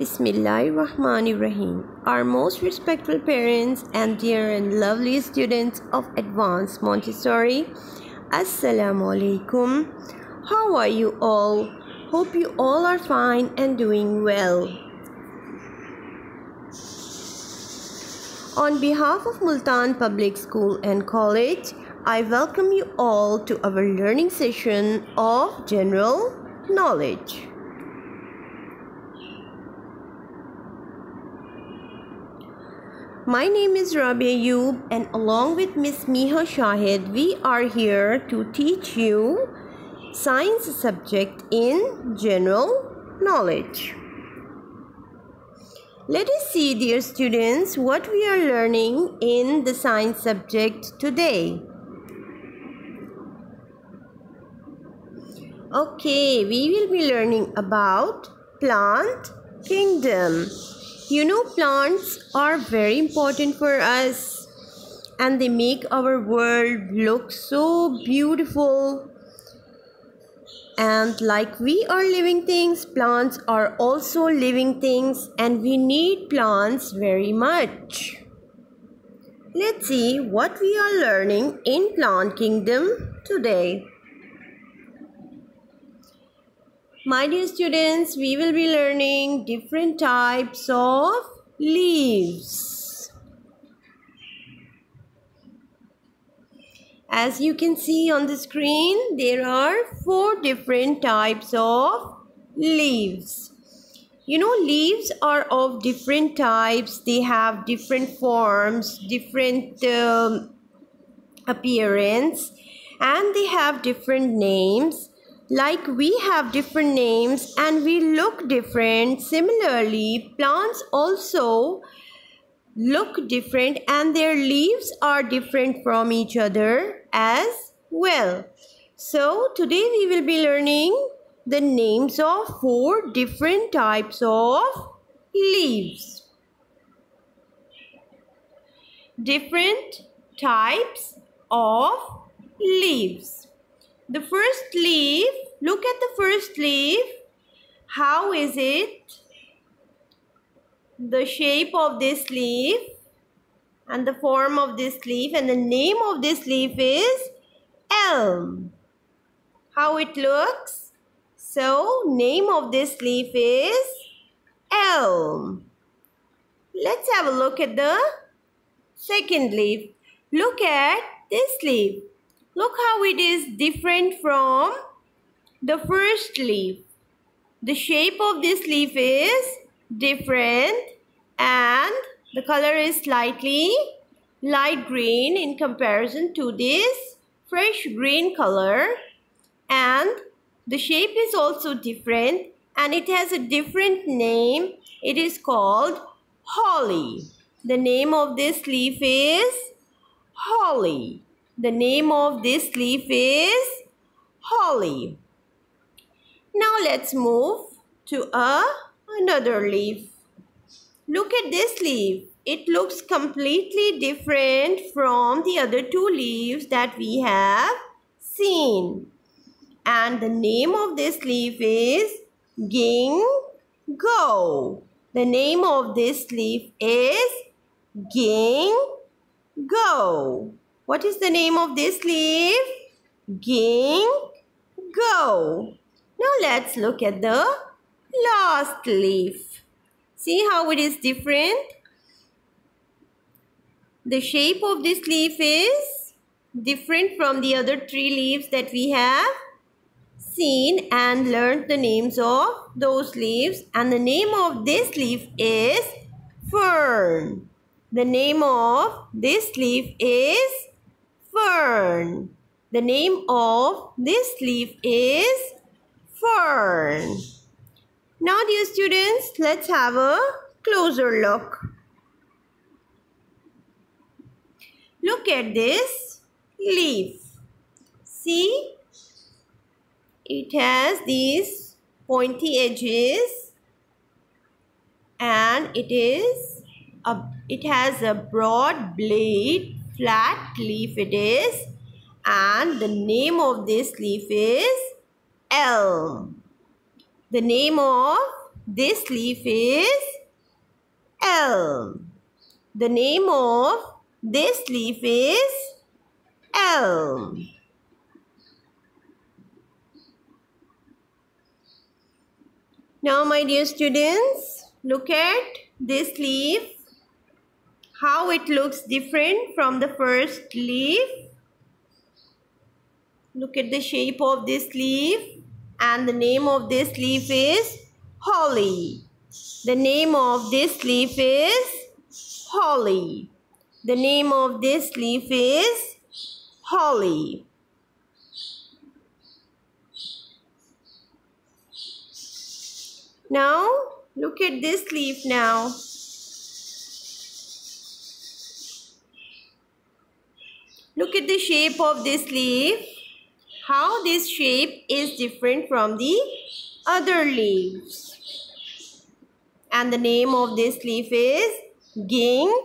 Bismillahirrahmanirrahim. Our most respectful parents and dear and lovely students of Advanced Montessori, Assalamu alaikum. How are you all? Hope you all are fine and doing well. On behalf of Multan Public School and College, I welcome you all to our learning session of General Knowledge. My name is Rabia Ayub, and along with Miss Miha Shahid, we are here to teach you science subject in general knowledge. Let us see, dear students, what we are learning in the science subject today. Okay, we will be learning about plant kingdom. You know, plants are very important for us and they make our world look so beautiful. And like we are living things, plants are also living things, and we need plants very much. Let's see what we are learning in plant kingdom today. My dear students, we will be learning different types of leaves. As you can see on the screen, there are 4 different types of leaves. You know, leaves are of different types. They have different forms, different appearance, and they have different names. Like we have different names and we look different. Similarly, plants also look different and their leaves are different from each other as well. So today we will be learning the names of 4 different types of leaves. Different types of leaves. The first leaf, look at the first leaf. How is it? The shape of this leaf and the form of this leaf, and the name of this leaf is elm. How it looks? So, name of this leaf is elm. Let's have a look at the second leaf. Look at this leaf. Look how it is different from the first leaf. The shape of this leaf is different and the color is slightly light green in comparison to this fresh green color, and the shape is also different and it has a different name. It is called holly. The name of this leaf is holly. The name of this leaf is holly. Now let's move to another leaf. Look at this leaf. It looks completely different from the other 2 leaves that we have seen. And the name of this leaf is ginkgo. The name of this leaf is ginkgo. What is the name of this leaf? Ginkgo. Now let's look at the last leaf. See how it is different? The shape of this leaf is different from the other 3 leaves that we have seen and learned the names of those leaves. And the name of this leaf is fern. The name of this leaf is fern. The name of this leaf is fern. Now, dear students, let's have a closer look. Look at this leaf. See, it has these pointy edges and it has a broad blade, flat leaf it is, and the name of this leaf is elm. The name of this leaf is elm. The name of this leaf is elm. Now, my dear students, look at this leaf, how it looks different from the first leaf. Look at the shape of this leaf, and the name of this leaf is holly. The name of this leaf is holly. The name of this leaf is holly. Now, look at this leaf now. Look at the shape of this leaf. How this shape is different from the other leaves. And the name of this leaf is ginkgo.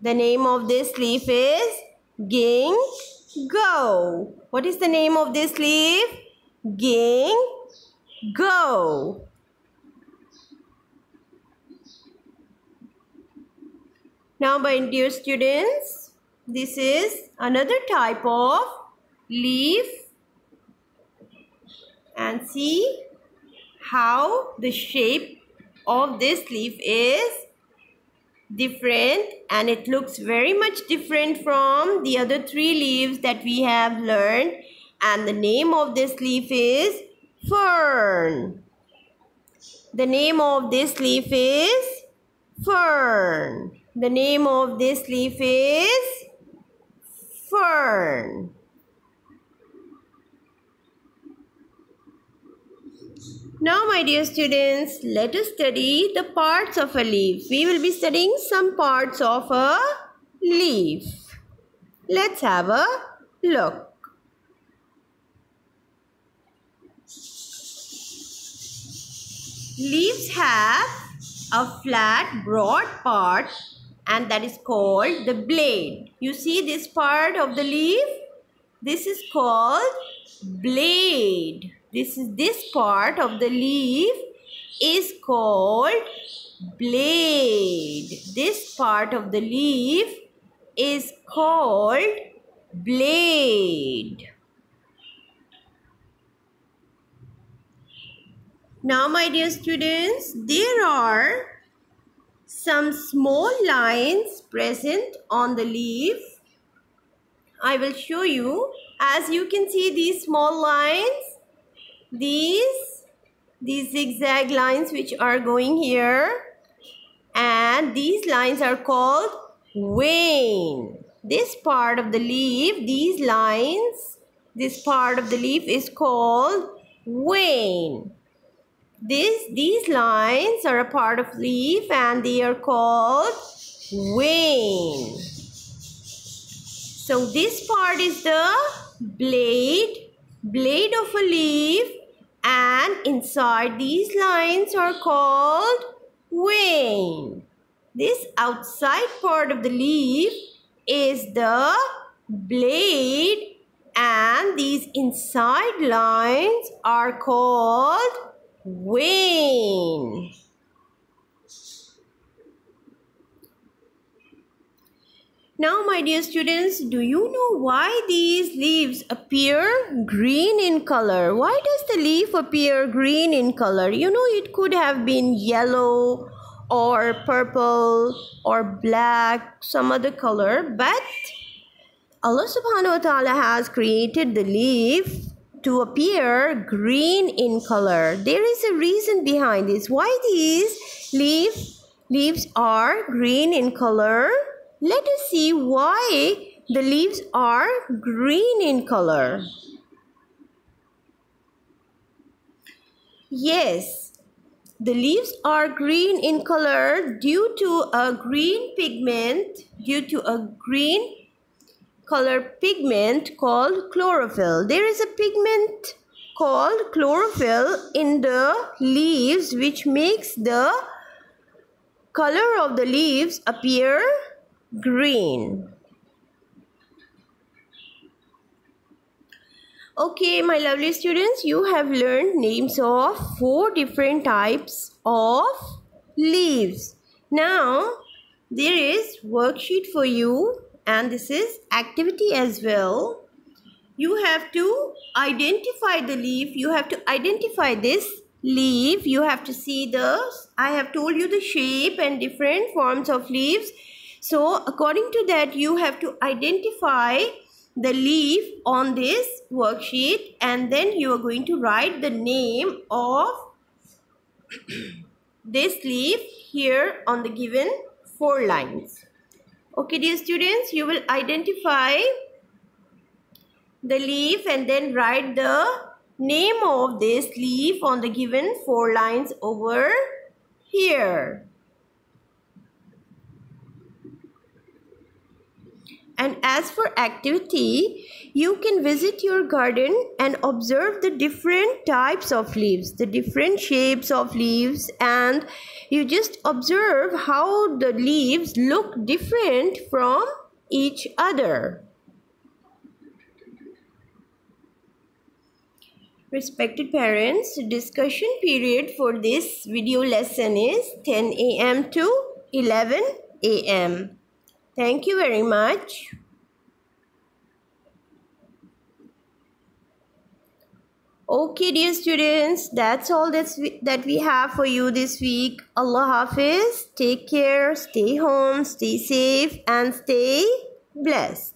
The name of this leaf is ginkgo. What is the name of this leaf? Ginkgo. Now, my dear students, this is another type of leaf, and see how the shape of this leaf is different, and it looks very much different from the other three leaves that we have learned. And the name of this leaf is fern. The name of this leaf is fern. The name of this leaf is fern. Now, my dear students, let us study the parts of a leaf. We will be studying some parts of a leaf. Let's have a look. Leaves have a flat, broad part, and that is called the blade. You see this part of the leaf? This is called blade. This part of the leaf is called blade. This part of the leaf is called blade. Now, my dear students, there are some small lines present on the leaf. I will show you. As you can see, these small lines, these zigzag lines which are going here, and these lines are called vein. This part of the leaf, these lines, this part of the leaf is called vein. These lines are a part of leaf and they are called vein. So this part is the blade of a leaf, and inside these lines are called vein. This outside part of the leaf is the blade, and these inside lines are called vein. Now, my dear students, do you know why these leaves appear green in color? Why does the leaf appear green in color? You know, it could have been yellow or purple or black, some other color, but Allah subhanahu wa ta'ala has created the leaf to appear green in color. There is a reason behind this. Why these leaves are green in color? Let us see why the leaves are green in color. Yes, the leaves are green in color due to a green color pigment called chlorophyll. There is a pigment called chlorophyll in the leaves which makes the color of the leaves appear green. Okay, my lovely students, you have learned names of 4 different types of leaves. Now, there is worksheet for you and this is activity as well. You have to identify the leaf. You have to identify this leaf. You have to see I have told you the shape and different forms of leaves. So, according to that, you have to identify the leaf on this worksheet and then you are going to write the name of this leaf here on the given 4 lines. Okay, dear students, you will identify the leaf and then write the name of this leaf on the given 4 lines over here. And as for activity, you can visit your garden and observe the different types of leaves, the different shapes of leaves, and you just observe how the leaves look different from each other. Respected parents, discussion period for this video lesson is 10 a.m. to 11 a.m. Thank you very much. Okay, dear students, that's all that we have for you this week. Allah Hafiz. Take care, stay home, stay safe, and stay blessed.